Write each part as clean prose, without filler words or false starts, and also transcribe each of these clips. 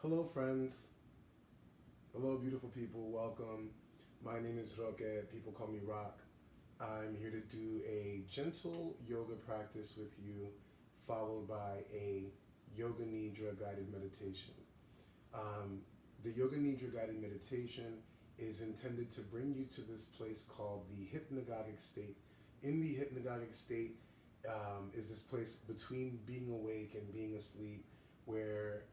Hello, friends. Hello, beautiful people. Welcome. My name is Roque. People call me Rock. I'm here to do a gentle yoga practice with you, followed by a Yoga Nidra guided meditation. Um, the Yoga Nidra guided meditation is intended to bring you to this place called the hypnagogic state. In the hypnagogic state is this place between being awake and being asleep where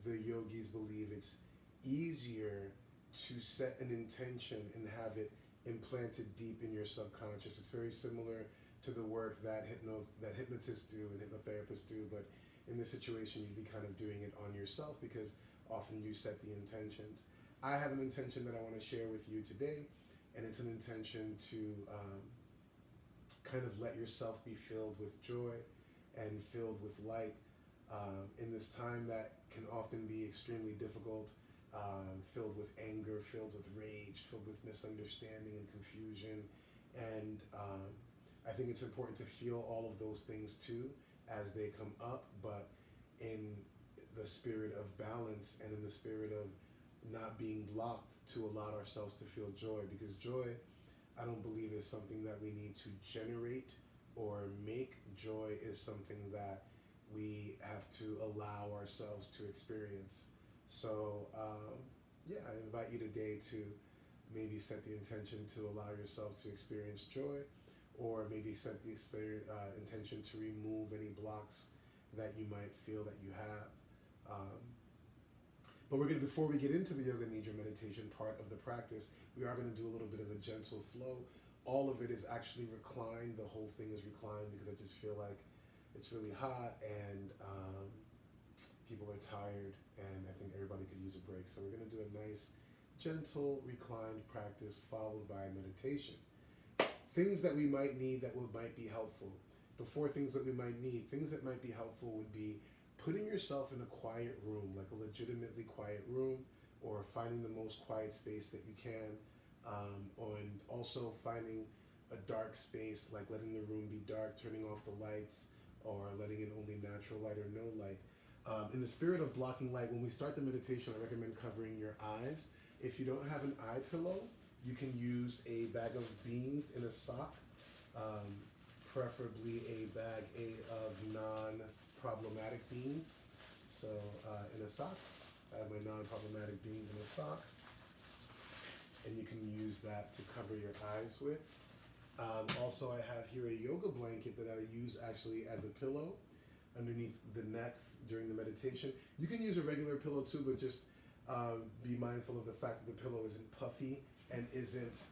the yogis believe it's easier to set an intention and have it implanted deep in your subconscious. It's very similar to the work that hypnotists do and hypnotherapists do, but in this situation you'd be kind of doing it on yourself because often you set the intentions. I have an intention that I want to share with you today, and it's an intention to kind of let yourself be filled with joy and filled with light in this time that can often be extremely difficult, filled with anger, filled with rage, filled with misunderstanding and confusion. And I think it's important to feel all of those things too as they come up, but in the spirit of balance and in the spirit of not being blocked to allow ourselves to feel joy, because joy, I don't believe, is something that we need to generate or make. Joy is something that we have to allow ourselves to experience. So, I invite you today to maybe set the intention to allow yourself to experience joy, or maybe set the intention to remove any blocks that you might feel that you have. But before we get into the Yoga Nidra meditation part of the practice, we are going to do a little bit of a gentle flow. All of it is actually reclined. The whole thing is reclined because I just feel like it's really hot and people are tired, and I think everybody could use a break. So we're going to do a nice, gentle, reclined practice followed by meditation. Things that we might need that might be helpful. Before things that we might need, things that might be helpful would be putting yourself in a quiet room, like a legitimately quiet room, or finding the most quiet space that you can, and also finding a dark space, like letting the room be dark, turning off the lights, or letting in only natural light or no light. In the spirit of blocking light, when we start the meditation, I recommend covering your eyes. If you don't have an eye pillow, you can use a bag of beans in a sock, preferably a bag of non-problematic beans. So in a sock, I have my non-problematic beans in a sock, and you can use that to cover your eyes with. Also, I have here a yoga blanket that I use actually as a pillow underneath the neck during the meditation. You can use a regular pillow too, but just be mindful of the fact that the pillow isn't puffy and isn't,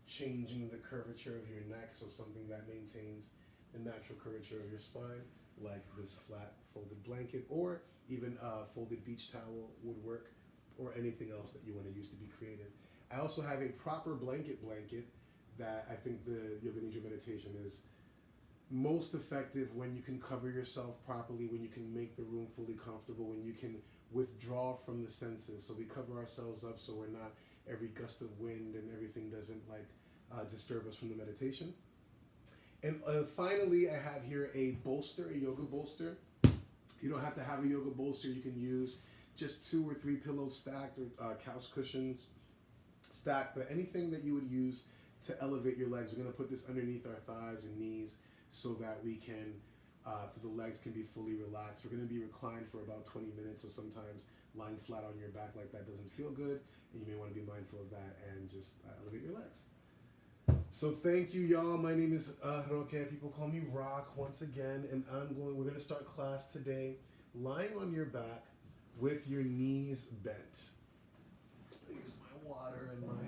changing the curvature of your neck, so something that maintains the natural curvature of your spine, like this flat folded blanket, or even a folded beach towel would work, or anything else that you want to use to be creative. I also have a proper blanket that I think the Yoga Nidra meditation is most effective when you can cover yourself properly, when you can make the room fully comfortable, when you can withdraw from the senses. So we cover ourselves up so we're not every gust of wind and everything doesn't disturb us from the meditation. And finally, I have here a bolster, a yoga bolster. You don't have to have a yoga bolster. You can use just 2 or 3 pillows stacked, or couch cushions stacked, but anything that you would use to elevate your legs. We're going to put this underneath our thighs and knees so that we can, so the legs can be fully relaxed. We're going to be reclined for about 20 minutes, so sometimes lying flat on your back like that doesn't feel good, and you may want to be mindful of that and just elevate your legs. So thank you, y'all. My name is Roque. People call me Rock once again, and we're going to start class today lying on your back with your knees bent. I use my water and my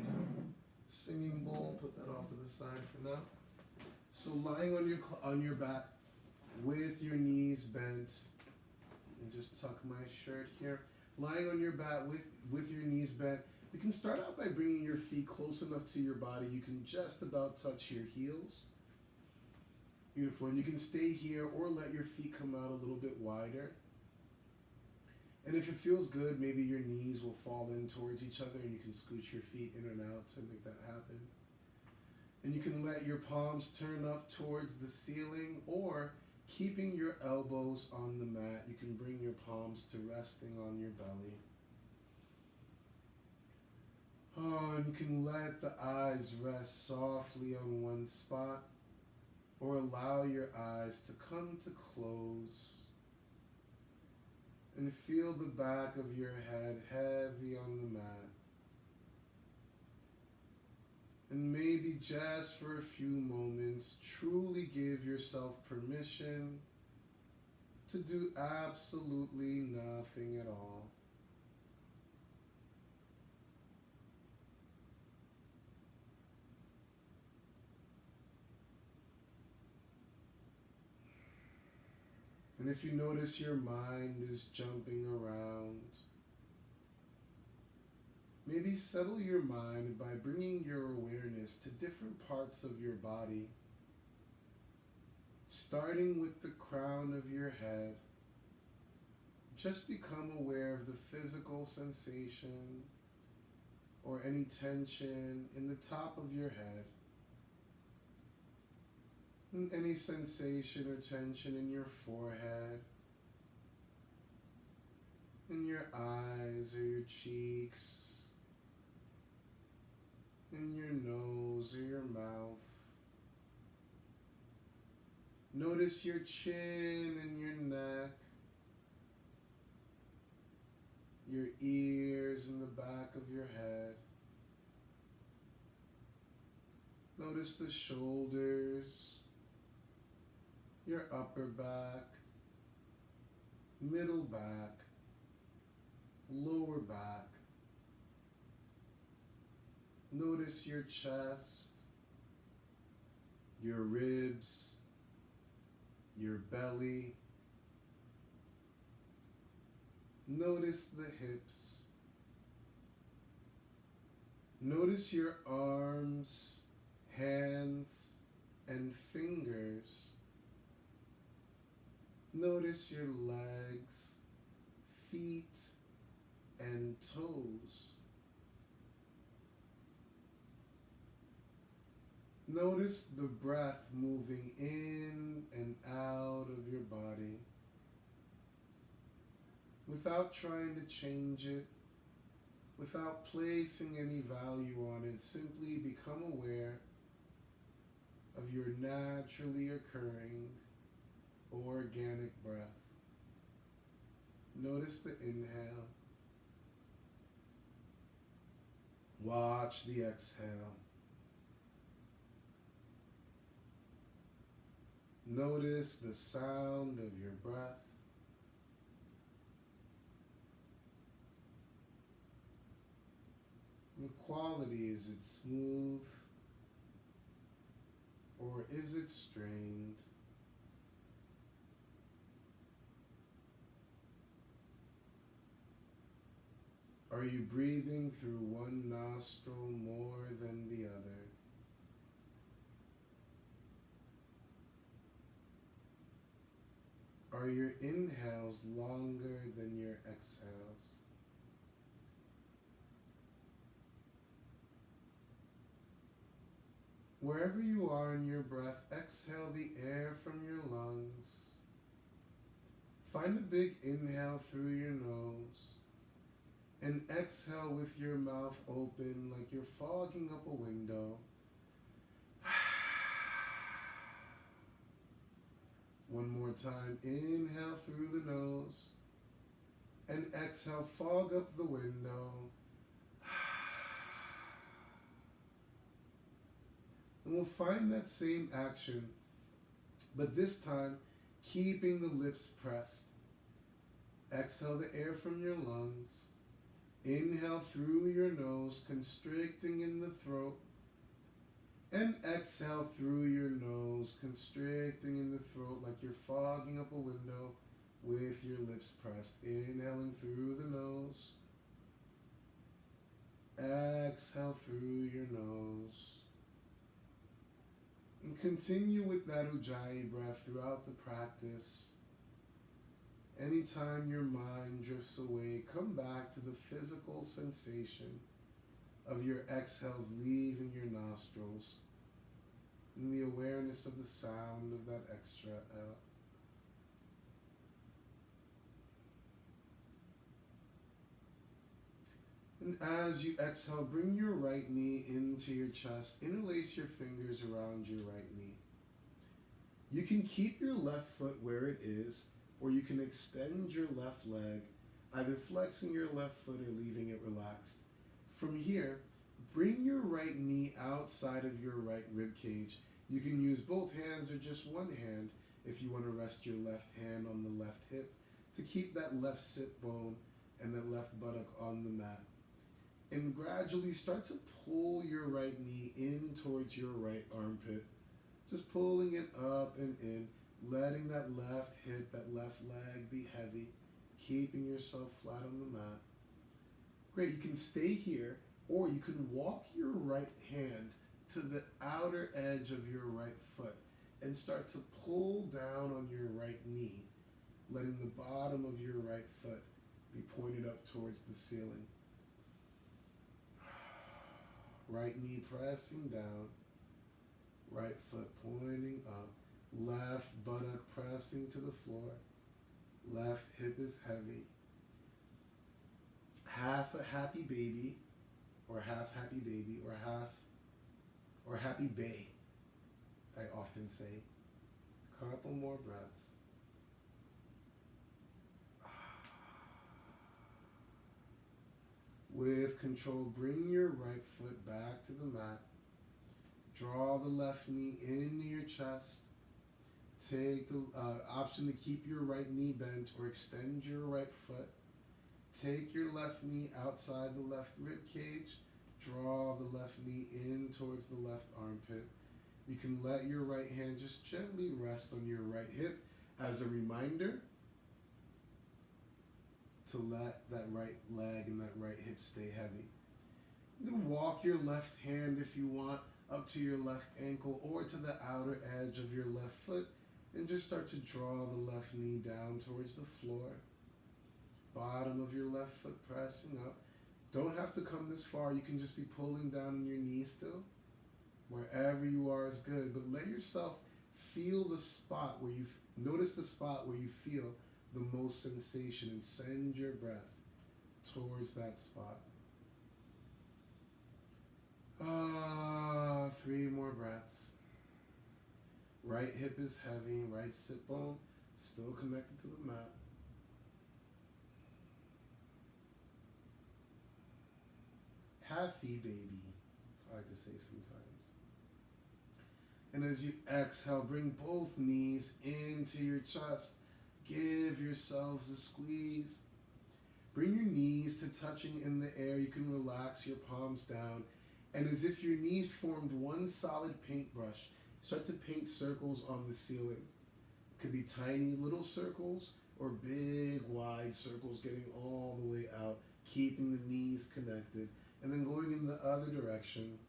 singing bowl, put that off to the side for now. So lying on your back with your knees bent, and just tuck my shirt here. Lying on your back with your knees bent. You can start out by bringing your feet close enough to your body. You can just about touch your heels. Beautiful. And you can stay here or let your feet come out a little bit wider. And if it feels good, maybe your knees will fall in towards each other and you can scooch your feet in and out to make that happen. And you can let your palms turn up towards the ceiling or Keeping your elbows on the mat, you can bring your palms to resting on your belly. Oh, and you can let the eyes rest softly on one spot, or allow your eyes to come to close. And feel the back of your head heavy on the mat. And maybe just for a few moments, truly give yourself permission to do absolutely nothing at all. And if you notice your mind is jumping around, maybe settle your mind by bringing your awareness to different parts of your body, starting with the crown of your head. Just become aware of the physical sensation or any tension in the top of your head. And any sensation or tension in your forehead, in your eyes or your cheeks, in your nose or your mouth. Notice your chin and your neck, your ears and the back of your head. Notice the shoulders, your upper back, middle back, lower back. Notice your chest, your ribs, your belly. Notice the hips. Notice your arms, hands, and fingers. Notice your legs, feet, and toes. Notice the breath moving in and out of your body. Without trying to change it, without placing any value on it, simply become aware of your naturally occurring organic breath. Notice the inhale. Watch the exhale. Notice the sound of your breath. The quality, is it smooth or is it strained? Are you breathing through one nostril more than the other? Are your inhales longer than your exhales? Wherever you are in your breath, exhale the air from your lungs. Find a big inhale through your nose and exhale with your mouth open like you're fogging up a window. One more time, inhale through the nose and exhale, fog up the window. And we'll find that same action, but this time keeping the lips pressed. Exhale the air from your lungs. Inhale through your nose, constricting in the throat. And exhale through your nose, constricting in the throat like you're fogging up a window with your lips pressed. Inhaling through the nose. Exhale through your nose. And continue with that Ujjayi breath throughout the practice. Anytime your mind drifts away, come back to the physical sensation of your exhales leaving your nostrils and the awareness of the sound of that extra out. And as you exhale, bring your right knee into your chest. Interlace your fingers around your right knee. You can keep your left foot where it is, or you can extend your left leg, either flexing your left foot or leaving it relaxed. From here, bring your right knee outside of your right rib cage. You can use both hands or just one hand if you want to rest your left hand on the left hip to keep that left sit bone and that left buttock on the mat. And gradually start to pull your right knee in towards your right armpit. Just pulling it up and in, letting that left hip, that left leg be heavy, keeping yourself flat on the mat. Great, you can stay here, or you can walk your right hand to the outer edge of your right foot and start to pull down on your right knee, letting the bottom of your right foot be pointed up towards the ceiling. Right knee pressing down, right foot pointing up, left buttock pressing to the floor, left hip is heavy. Half a happy baby, or half happy baby, or happy bay, I often say. Couple more breaths. With control, bring your right foot back to the mat. Draw the left knee into your chest. Take the option to keep your right knee bent or extend your right foot. Take your left knee outside the left rib cage. Draw the left knee in towards the left armpit. You can let your right hand just gently rest on your right hip as a reminder to let that right leg and that right hip stay heavy. Then walk your left hand, if you want, up to your left ankle or to the outer edge of your left foot, and just start to draw the left knee down towards the floor. Bottom of your left foot pressing up. Don't have to come this far. You can just be pulling down on your knee still. Wherever you are is good, but let yourself feel the spot where notice the spot where you feel the most sensation, and send your breath towards that spot. 3 more breaths. Right hip is heavy, right sit bone still connected to the mat. Happy baby, it's hard to say sometimes. And as you exhale, bring both knees into your chest. Give yourselves a squeeze. Bring your knees to touching in the air. You can relax your palms down. And as if your knees formed one solid paintbrush, start to paint circles on the ceiling. It could be tiny little circles or big wide circles getting all the way out, keeping the knees connected. And then going in the other direction.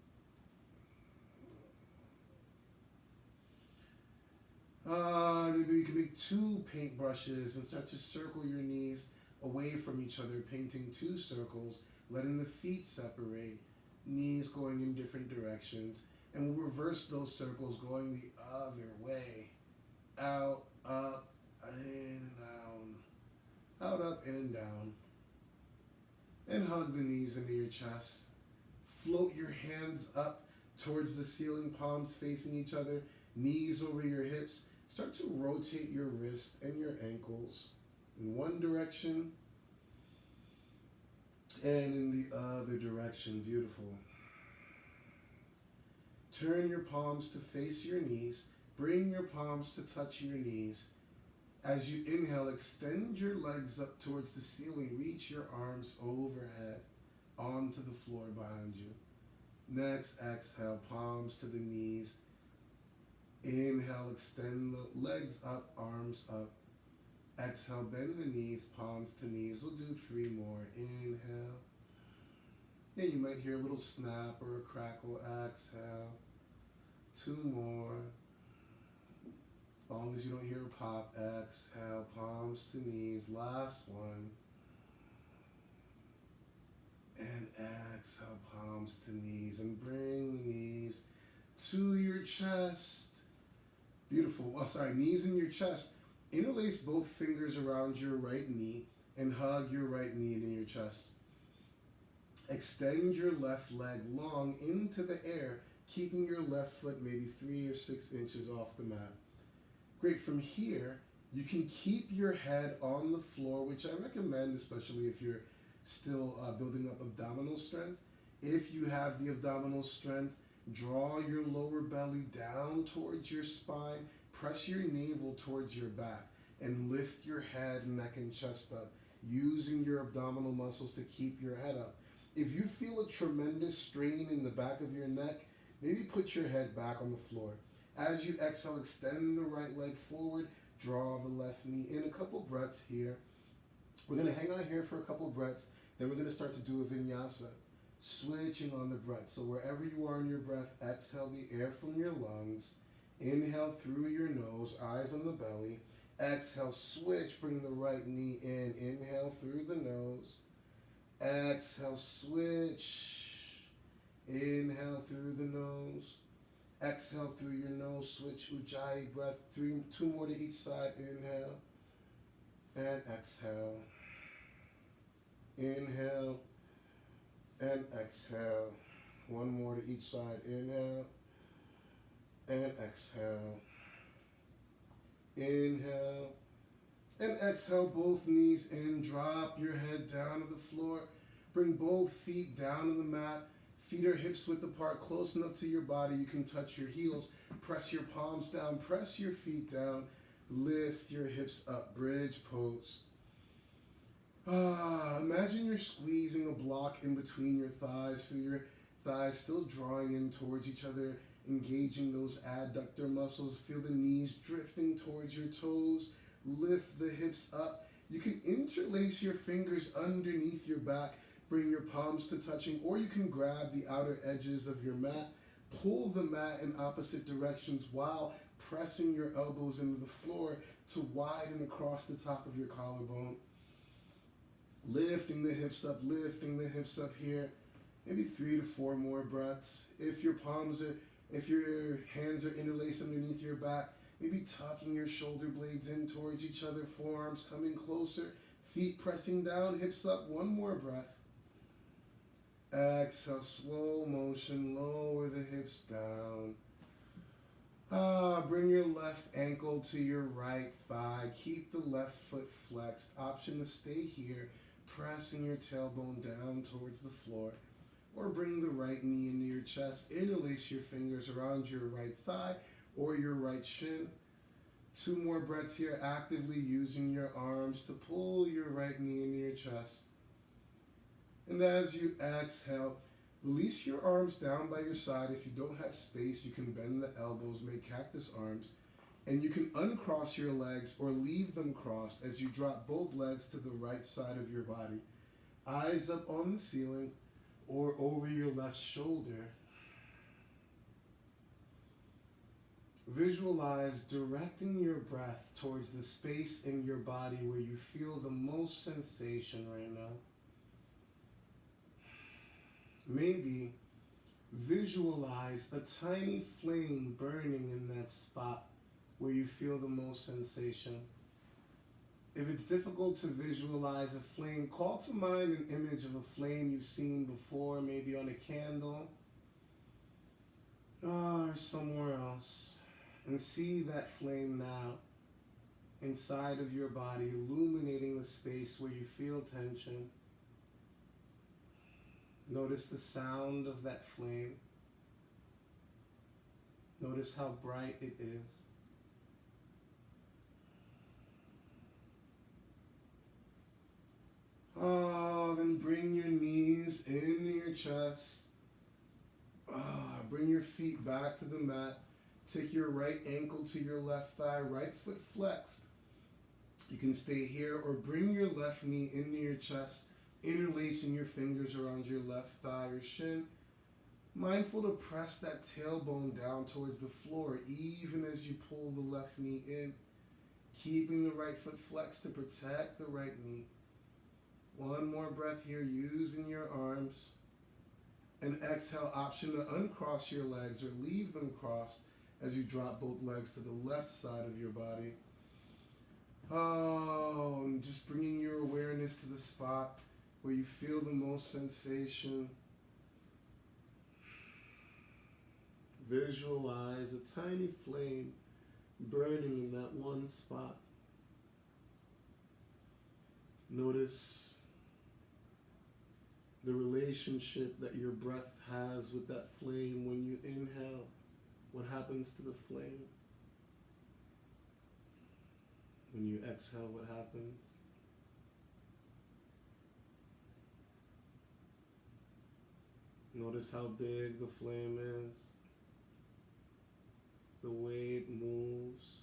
Maybe you can make 2 paintbrushes and start to circle your knees away from each other, painting 2 circles, letting the feet separate, knees going in different directions, and we'll reverse those circles going the other way. Out, up, in and down. Out, up, in and down. And hug the knees into your chest. Float your hands up towards the ceiling, palms facing each other, knees over your hips. Start to rotate your wrists and your ankles in one direction and in the other direction. Beautiful. Turn your palms to face your knees. Bring your palms to touch your knees. As you inhale, extend your legs up towards the ceiling. Reach your arms overhead onto the floor behind you. Next, exhale, palms to the knees. Inhale, extend the legs up, arms up. Exhale, bend the knees, palms to knees. We'll do 3 more. Inhale. And you might hear a little snap or a crackle. Exhale. 2 more. As long as you don't hear a pop. Exhale, palms to knees. Last one. And exhale, palms to knees. And bring the knees to your chest. Beautiful. Knees in your chest. Interlace both fingers around your right knee and hug your right knee into your chest. Extend your left leg long into the air, keeping your left foot maybe 3 or 6 inches off the mat. Great. From here, you can keep your head on the floor, which I recommend, especially if you're still building up abdominal strength. If you have the abdominal strength, draw your lower belly down towards your spine, press your navel towards your back, and lift your head, neck, and chest up, using your abdominal muscles to keep your head up. If you feel a tremendous strain in the back of your neck, maybe put your head back on the floor. As you exhale, extend the right leg forward, draw the left knee in. A couple breaths here. We're going to hang out here for a couple breaths, then we're going to start to do a vinyasa. Switching on the breath. So wherever you are in your breath, exhale the air from your lungs. Inhale through your nose, eyes on the belly. Exhale, switch, bring the right knee in. Inhale through the nose. Exhale, switch. Inhale through the nose. Exhale through your nose, switch, Ujjayi breath. 2 more to each side. Inhale and exhale. Inhale and exhale. 1 more to each side. Inhale and exhale. Inhale and exhale. Both knees in. Drop your head down to the floor. Bring both feet down to the mat. Feet are hips width apart, close enough to your body. You can touch your heels. Press your palms down. Press your feet down. Lift your hips up. Bridge pose. Imagine you're squeezing a block in between your thighs. Feel your thighs still drawing in towards each other, engaging those adductor muscles. Feel the knees drifting towards your toes. Lift the hips up. You can interlace your fingers underneath your back. Bring your palms to touching, or you can grab the outer edges of your mat. Pull the mat in opposite directions while pressing your elbows into the floor to widen across the top of your collarbone. Lifting the hips up here. Maybe 3 to 4 more breaths. If your hands are interlaced underneath your back, maybe tucking your shoulder blades in towards each other, forearms coming closer, feet pressing down, hips up. 1 more breath. Exhale, slow motion, lower the hips down. Bring your left ankle to your right thigh. Keep the left foot flexed. Option to stay here, pressing your tailbone down towards the floor. Or bring the right knee into your chest. Interlace your fingers around your right thigh or your right shin. 2 more breaths here, actively using your arms to pull your right knee into your chest. And as you exhale, release your arms down by your side. If you don't have space, you can bend the elbows, make cactus arms. And you can uncross your legs or leave them crossed as you drop both legs to the right side of your body. Eyes up on the ceiling or over your left shoulder. Visualize directing your breath towards the space in your body where you feel the most sensation right now. Maybe visualize a tiny flame burning in that spot where you feel the most sensation. If it's difficult to visualize a flame, call to mind an image of a flame you've seen before, maybe on a candle or somewhere else, and see that flame now inside of your body, illuminating the space where you feel tension. Notice the sound of that flame. Notice how bright it is. Then bring your knees into your chest. Bring your feet back to the mat. Take your right ankle to your left thigh, right foot flexed. You can stay here or bring your left knee into your chest, interlacing your fingers around your left thigh or shin. Mindful to press that tailbone down towards the floor even as you pull the left knee in. Keeping the right foot flexed to protect the right knee. 1 more breath here using your arms. And exhale, option to uncross your legs or leave them crossed as you drop both legs to the left side of your body. And just bringing your awareness to the spot where you feel the most sensation. Visualize a tiny flame burning in that one spot. Notice the relationship that your breath has with that flame. When you inhale, what happens to the flame? When you exhale, what happens? Notice how big the flame is, the way it moves.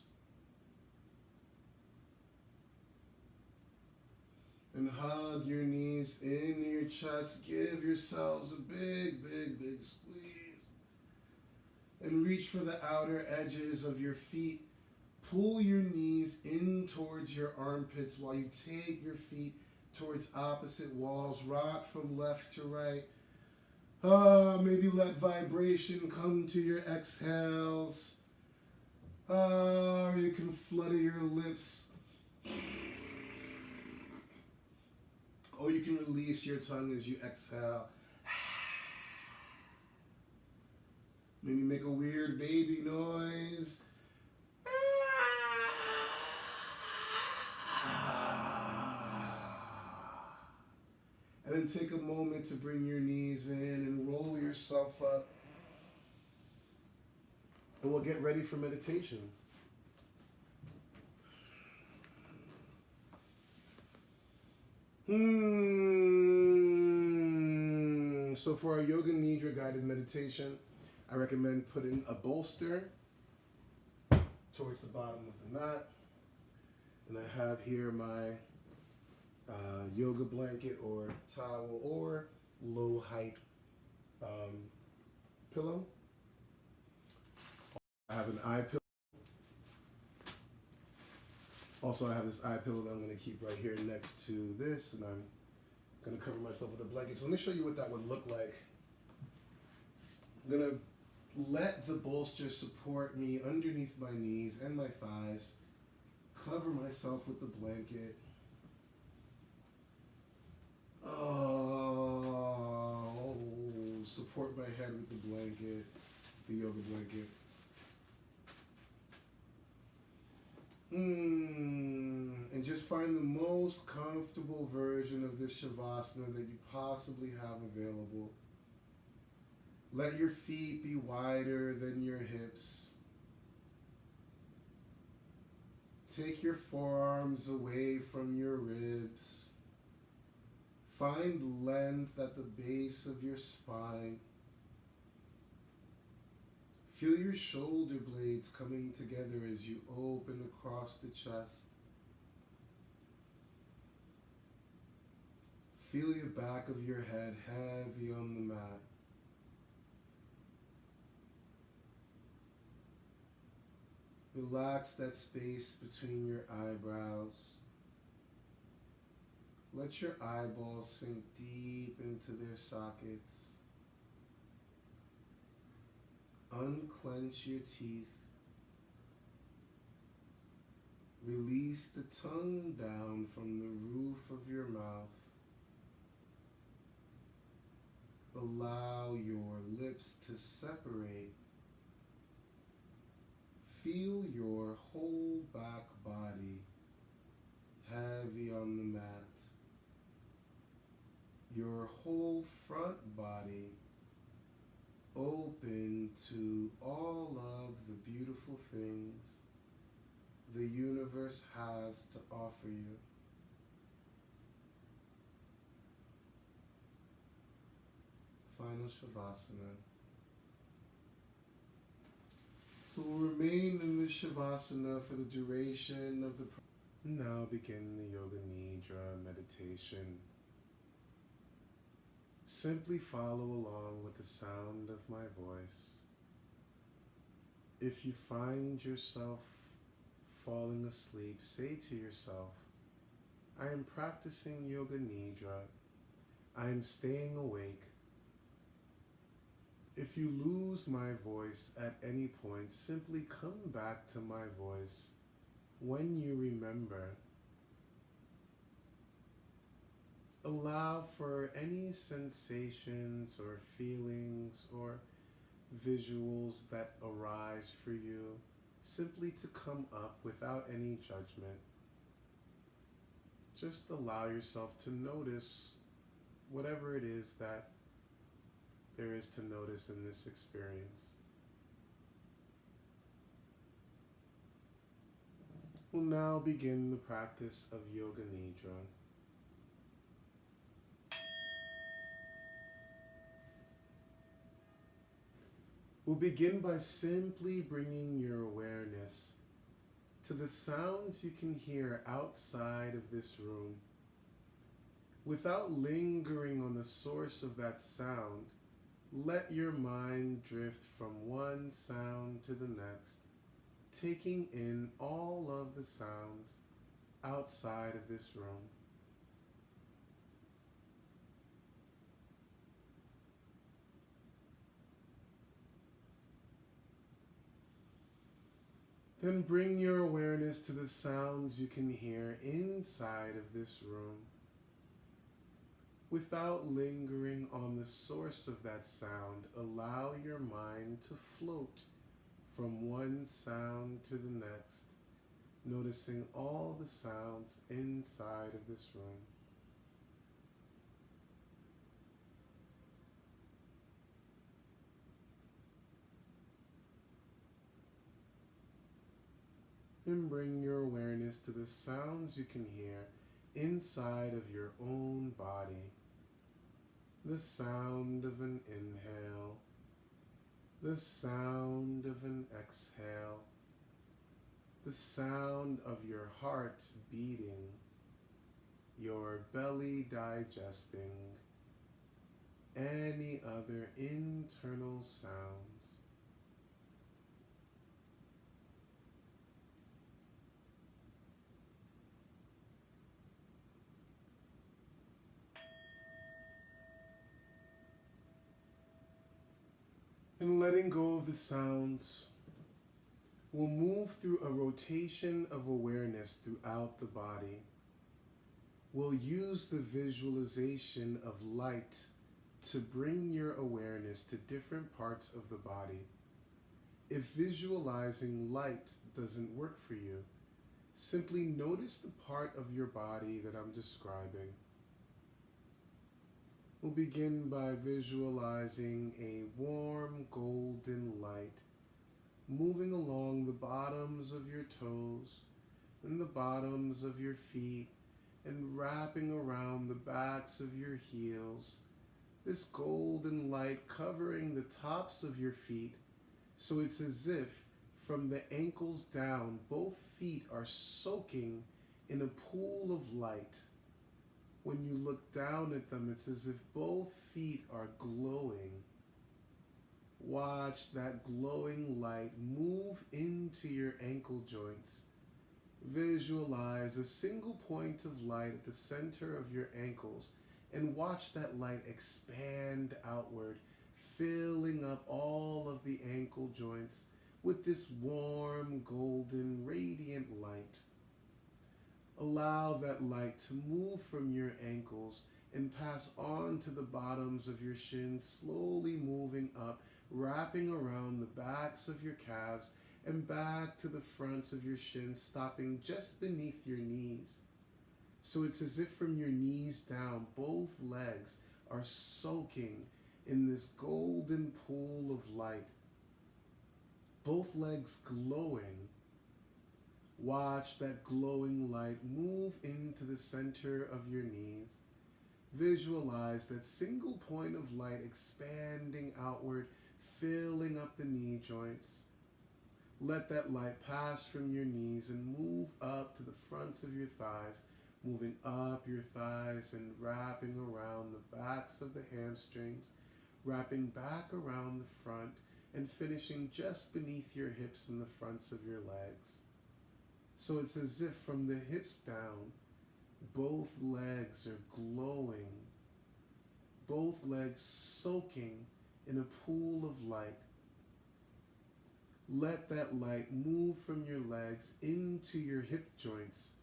And hug your knees into your chest. Give yourselves a big, big, big squeeze. And reach for the outer edges of your feet. Pull your knees in towards your armpits while you take your feet towards opposite walls. Rock from left to right. Maybe let vibration come to your exhales. Or you can flutter your lips. Or you can release your tongue as you exhale. Maybe make a weird baby noise. And then take a moment to bring your knees in and roll yourself up. And we'll get ready for meditation. So for our Yoga Nidra guided meditation, I recommend putting a bolster towards the bottom of the mat. And I have here my yoga blanket or towel or low height pillow. I have an eye pillow. Also, I have this eye pillow that I'm going to keep right here next to this, and I'm going to cover myself with a blanket. So let me show you what that would look like. I'm going to let the bolster support me underneath my knees and my thighs. Cover myself with the blanket. Oh, support my head with the blanket, the yoga blanket. And just find the most comfortable version of this Shavasana that you possibly have available. Let your feet be wider than your hips. Take your forearms away from your ribs. Find length at the base of your spine. Feel your shoulder blades coming together as you open across the chest. Feel your back of your head heavy on the mat. Relax that space between your eyebrows. Let your eyeballs sink deep into their sockets. Unclench your teeth. Release the tongue down from the roof of your mouth. Allow your lips to separate. Feel your whole back body heavy on the mat. Your whole front body open to all of the beautiful things the universe has to offer you. Final Shavasana. So we'll remain in this Shavasana for the duration of the Now begin the Yoga Nidra meditation. Simply follow along with the sound of my voice. If you find yourself falling asleep, say to yourself, I am practicing Yoga Nidra. I am staying awake. If you lose my voice at any point, simply come back to my voice when you remember. allow for any sensations or feelings or visuals that arise for you simply to come up without any judgment. Just allow yourself to notice whatever it is that there is to notice in this experience. We'll now begin the practice of Yoga Nidra. We'll begin by simply bringing your awareness to the sounds you can hear outside of this room. Without lingering on the source of that sound, let your mind drift from one sound to the next, taking in all of the sounds outside of this room. Then bring your awareness to the sounds you can hear inside of this room. Without lingering on the source of that sound, allow your mind to float from one sound to the next, noticing all the sounds inside of this room. And bring your awareness to the sounds you can hear inside of your own body. The sound of an inhale, the sound of an exhale, the sound of your heart beating, your belly digesting, any other internal sounds. And letting go of the sounds, we'll move through a rotation of awareness throughout the body. We'll use the visualization of light to bring your awareness to different parts of the body. If visualizing light doesn't work for you, simply notice the part of your body that I'm describing. We'll begin by visualizing a warm golden light moving along the bottoms of your toes and the bottoms of your feet and wrapping around the backs of your heels. This golden light covering the tops of your feet, so it's as if from the ankles down, both feet are soaking in a pool of light. When you look down at them, it's as if both feet are glowing. Watch that glowing light move into your ankle joints. Visualize a single point of light at the center of your ankles and watch that light expand outward, filling up all of the ankle joints with this warm, golden, radiant light. Allow that light to move from your ankles and pass on to the bottoms of your shins, slowly moving up, wrapping around the backs of your calves and back to the fronts of your shins, stopping just beneath your knees. So it's as if from your knees down, both legs are soaking in this golden pool of light. Both legs glowing. Watch that glowing light move into the center of your knees. Visualize that single point of light expanding outward, filling up the knee joints. Let that light pass from your knees and move up to the fronts of your thighs, moving up your thighs and wrapping around the backs of the hamstrings, wrapping back around the front and finishing just beneath your hips and the fronts of your legs. So it's as if from the hips down, both legs are glowing, both legs soaking in a pool of light. Let that light move from your legs into your hip joints,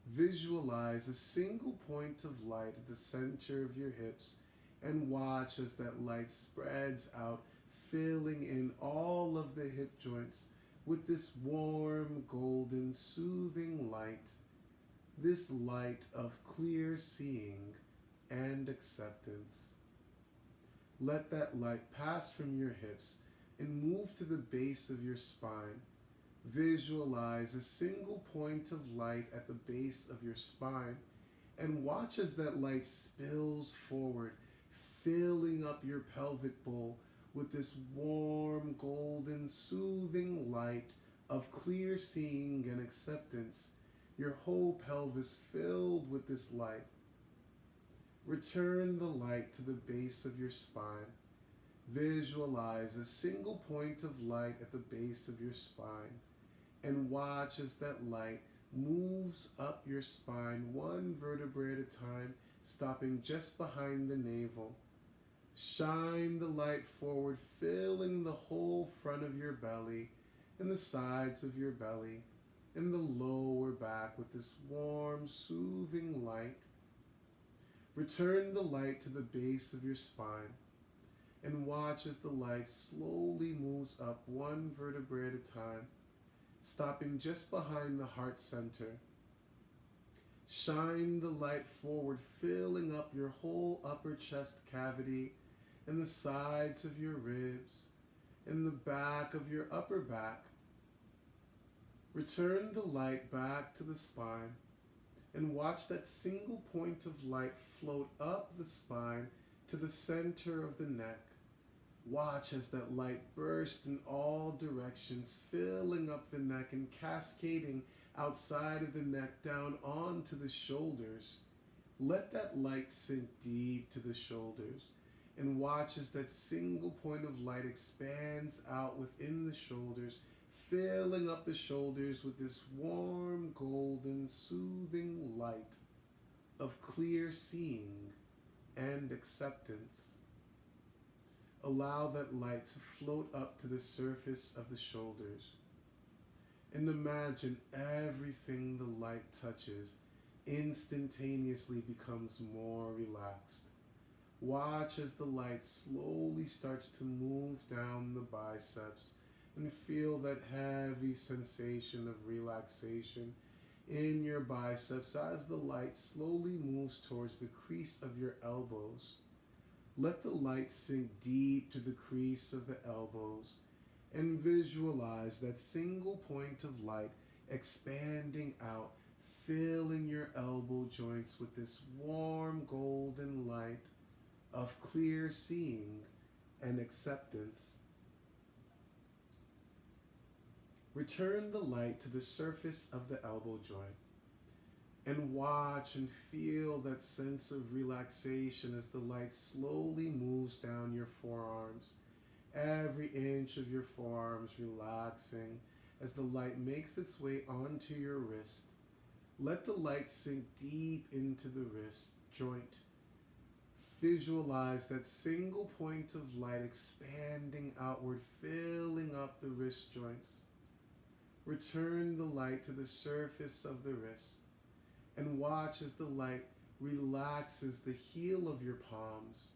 Visualize a single point of light at the center of your hips and watch as that light spreads out, filling in all of the hip joints with this warm, golden, soothing light, this light of clear seeing and acceptance. Let that light pass from your hips and move to the base of your spine. Visualize a single point of light at the base of your spine and watch as that light spills forward, filling up your pelvic bowl with this warm, golden, soothing light of clear seeing and acceptance. Your whole pelvis filled with this light. Return the light to the base of your spine. Visualize a single point of light at the base of your spine and watch as that light moves up your spine one vertebrae at a time, stopping just behind the navel. Shine the light forward, filling the whole front of your belly and the sides of your belly and the lower back with this warm, soothing light. Return the light to the base of your spine and watch as the light slowly moves up one vertebrae at a time, stopping just behind the heart center. Shine the light forward, filling up your whole upper chest cavity and the sides of your ribs and the back of your upper back. Return the light back to the spine and watch that single point of light float up the spine to the center of the neck. Watch as that light bursts in all directions, filling up the neck and cascading outside of the neck down onto the shoulders. Let that light sink deep to the shoulders and watch as that single point of light expands out within the shoulders, filling up the shoulders with this warm, golden, soothing light of clear seeing and acceptance. Allow that light to float up to the surface of the shoulders. And imagine everything the light touches instantaneously becomes more relaxed. Watch as the light slowly starts to move down the biceps and feel that heavy sensation of relaxation in your biceps as the light slowly moves towards the crease of your elbows. Let the light sink deep to the crease of the elbows and visualize that single point of light expanding out, filling your elbow joints with this warm golden light of clear seeing and acceptance. Return the light to the surface of the elbow joint and watch and feel that sense of relaxation as the light slowly moves down your forearms. Every inch of your forearms relaxing as the light makes its way onto your wrist. Let the light sink deep into the wrist joint. Visualize that single point of light expanding outward, filling up the wrist joints. Return the light to the surface of the wrist and watch as the light relaxes the heel of your palms,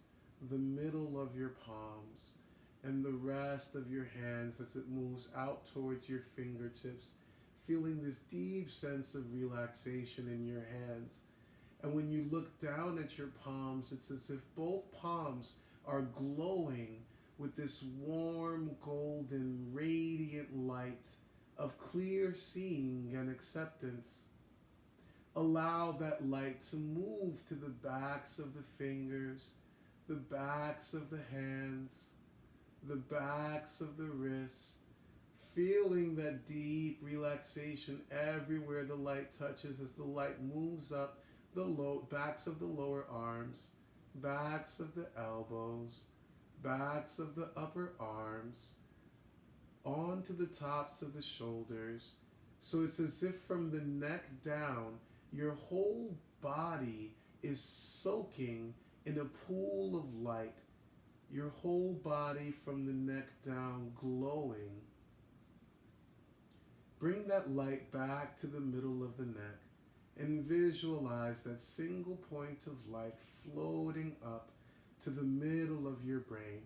the middle of your palms, and the rest of your hands as it moves out towards your fingertips, feeling this deep sense of relaxation in your hands. And when you look down at your palms, it's as if both palms are glowing with this warm, golden, radiant light of clear seeing and acceptance. Allow that light to move to the backs of the fingers, the backs of the hands, the backs of the wrists, feeling that deep relaxation everywhere the light touches as the light moves up the backs of the lower arms, backs of the elbows, backs of the upper arms, onto the tops of the shoulders. So it's as if from the neck down, your whole body is soaking in a pool of light. Your whole body from the neck down glowing. Bring that light back to the middle of the neck and visualize that single point of light floating up to the middle of your brain.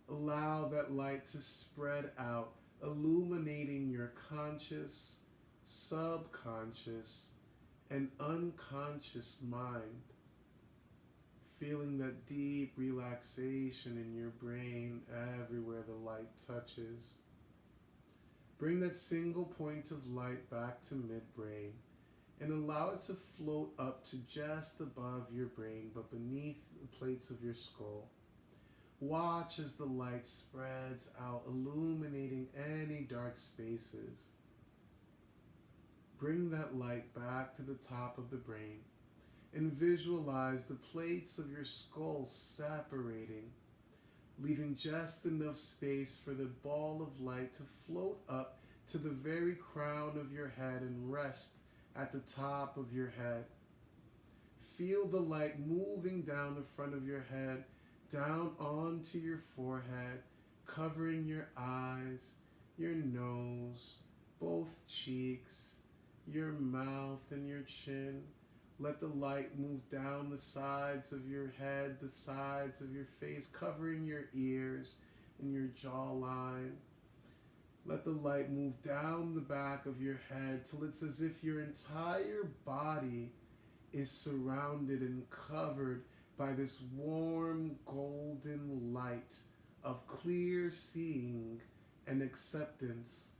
Allow that light to spread out, illuminating your conscious, subconscious, and unconscious mind. Feeling that deep relaxation in your brain everywhere the light touches. Bring that single point of light back to midbrain and allow it to float up to just above your brain but beneath the plates of your skull. Watch as the light spreads out, illuminating any dark spaces. Bring that light back to the top of the brain and visualize the plates of your skull separating, leaving just enough space for the ball of light to float up to the very crown of your head and rest at the top of your head. Feel the light moving down the front of your head, down onto your forehead, covering your eyes, your nose, both cheeks, your mouth and your chin. Let the light move down the sides of your head, the sides of your face, covering your ears and your jawline. Let the light move down the back of your head till it's as if your entire body is surrounded and covered by this warm golden light of clear seeing and acceptance.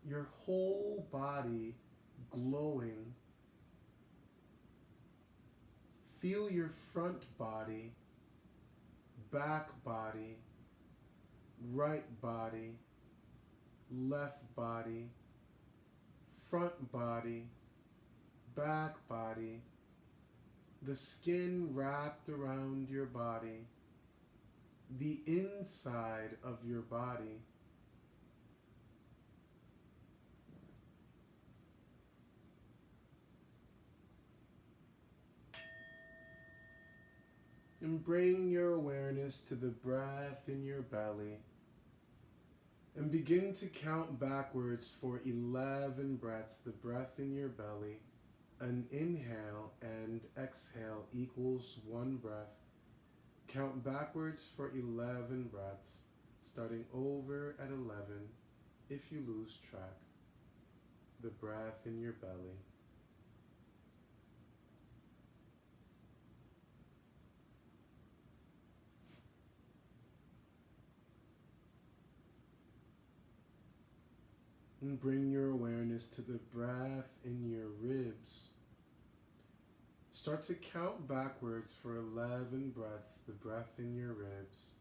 Your whole body glowing. Feel your front body, back body, right body, left body, front body, back body, the skin wrapped around your body, the inside of your body. And bring your awareness to the breath in your belly. And begin to count backwards for 11 breaths, the breath in your belly. An inhale and exhale equals 1 breath. Count backwards for 11 breaths, starting over at 11 if you lose track. The breath in your belly. And bring your awareness to the breath in your ribs. Start to count backwards for 11 breaths, the breath in your ribs.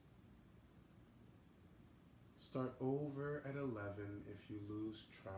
Start over at 11 if you lose track.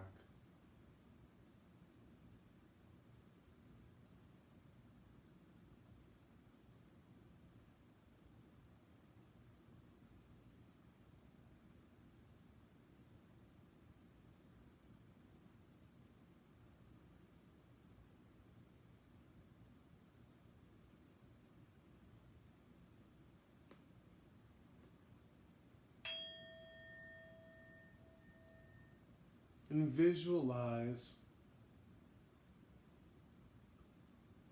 And visualize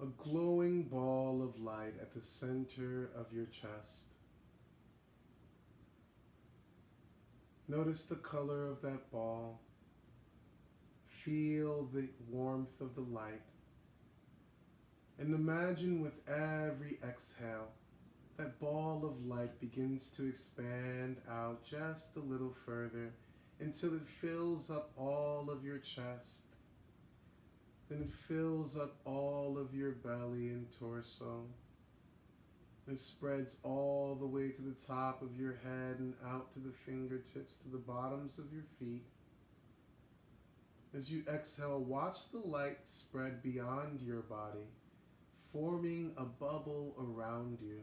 a glowing ball of light at the center of your chest. Notice the color of that ball. Feel the warmth of the light. And imagine with every exhale, that ball of light begins to expand out just a little further until it fills up all of your chest. Then it fills up all of your belly and torso. It spreads all the way to the top of your head and out to the fingertips, to the bottoms of your feet. As you exhale, watch the light spread beyond your body, forming a bubble around you,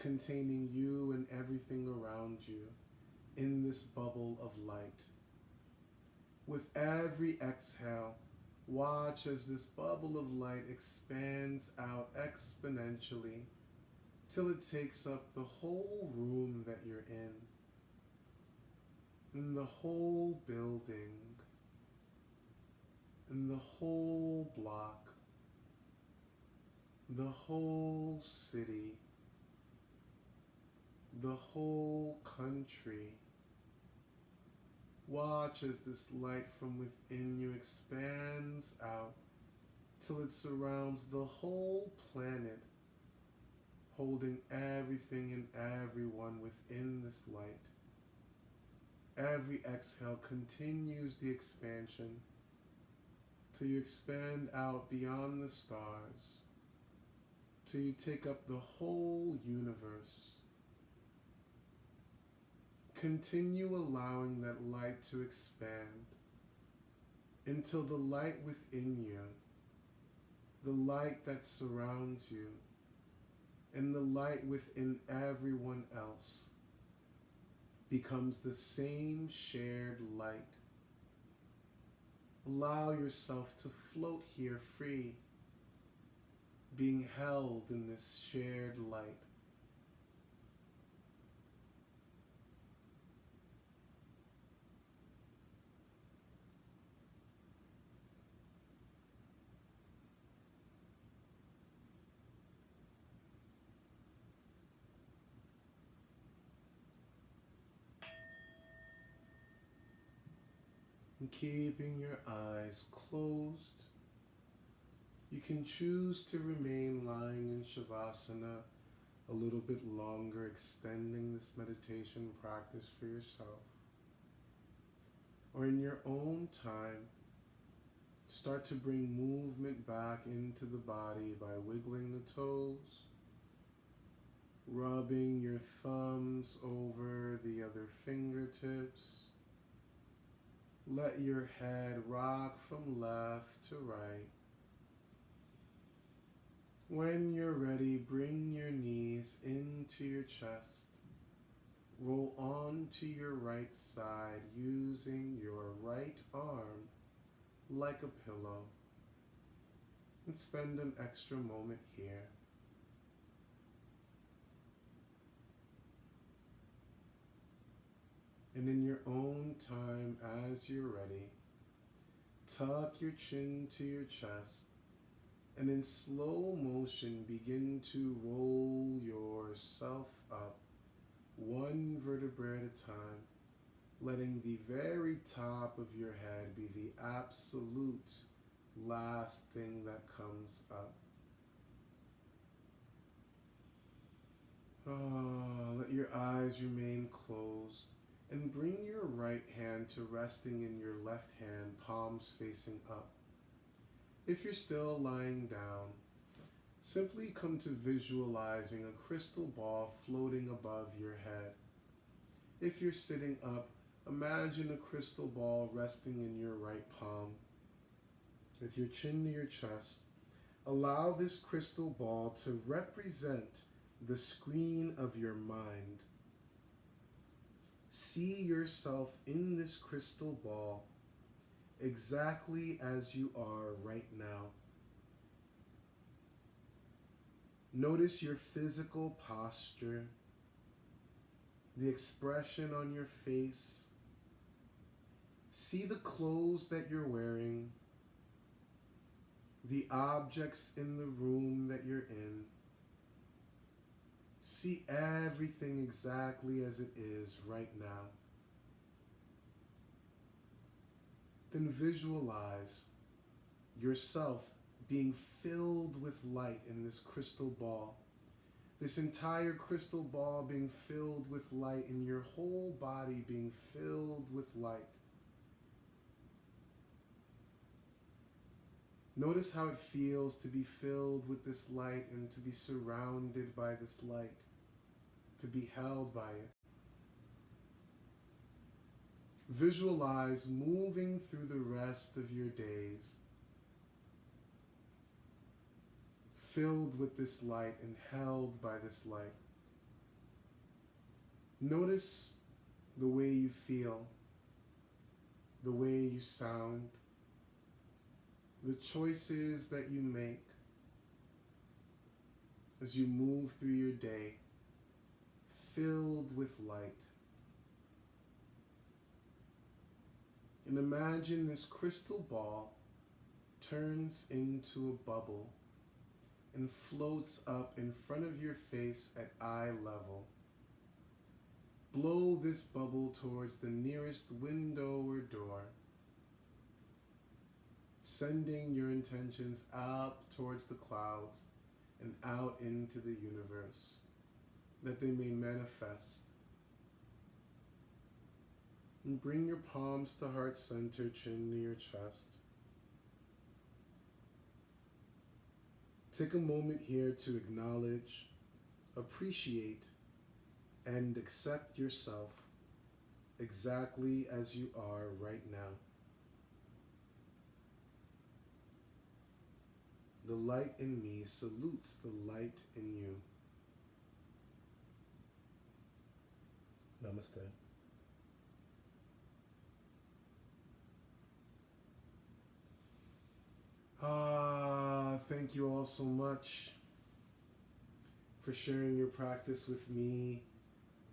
containing you and everything around you in this bubble of light. With every exhale, watch as this bubble of light expands out exponentially till it takes up the whole room that you're in the whole building, in the whole block, the whole city, the whole country. Watch as this light from within you expands out till it surrounds the whole planet, holding everything and everyone within this light. Every exhale continues the expansion till you expand out beyond the stars, till you take up the whole universe. Continue allowing that light to expand until the light within you, the light that surrounds you, and the light within everyone else becomes the same shared light. Allow yourself to float here free, being held in this shared light. And keeping your eyes closed, you can choose to remain lying in Shavasana a little bit longer, extending this meditation practice for yourself. Or in your own time, start to bring movement back into the body by wiggling the toes, rubbing your thumbs over the other fingertips. Let your head rock from left to right. When you're ready, bring your knees into your chest. Roll onto your right side using your right arm like a pillow. And spend an extra moment here. And in your own time, as you're ready, tuck your chin to your chest and in slow motion begin to roll yourself up, one vertebrae at a time, letting the very top of your head be the absolute last thing that comes up. Let your eyes remain closed. And bring your right hand to resting in your left hand, palms facing up. If you're still lying down, simply come to visualizing a crystal ball floating above your head. If you're sitting up, imagine a crystal ball resting in your right palm. With your chin to your chest, allow this crystal ball to represent the screen of your mind. See yourself in this crystal ball exactly as you are right now. Notice your physical posture, the expression on your face. See the clothes that you're wearing, the objects in the room that you're in. See everything exactly as it is right now. Then visualize yourself being filled with light in this crystal ball. This entire crystal ball being filled with light and your whole body being filled with light. Notice how it feels to be filled with this light and to be surrounded by this light, to be held by it. Visualize moving through the rest of your days, filled with this light and held by this light. Notice the way you feel, the way you sound, the choices that you make as you move through your day, filled with light. And imagine this crystal ball turns into a bubble, and floats up in front of your face at eye level. Blow this bubble towards the nearest window or door, sending your intentions up towards the clouds and out into the universe, that they may manifest. And bring your palms to heart center, chin to your chest. Take a moment here to acknowledge, appreciate, and accept yourself exactly as you are right now. The light in me salutes the light in you. Namaste. Thank you all so much for sharing your practice with me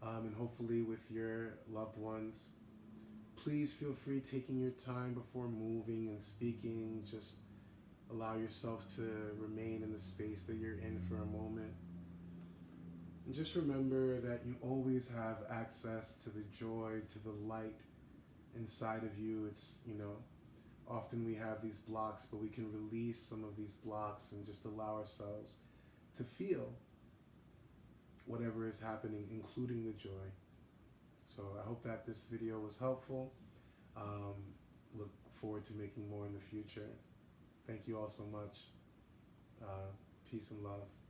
and hopefully with your loved ones. Please feel free taking your time before moving and speaking. Just allow yourself to remain in the space that you're in for a moment. And just remember that you always have access to the joy, to the light inside of you. It's, often we have these blocks, but we can release some of these blocks and just allow ourselves to feel whatever is happening, including the joy. So I hope that this video was helpful. Look forward to making more in the future. Thank you all so much. Peace and love.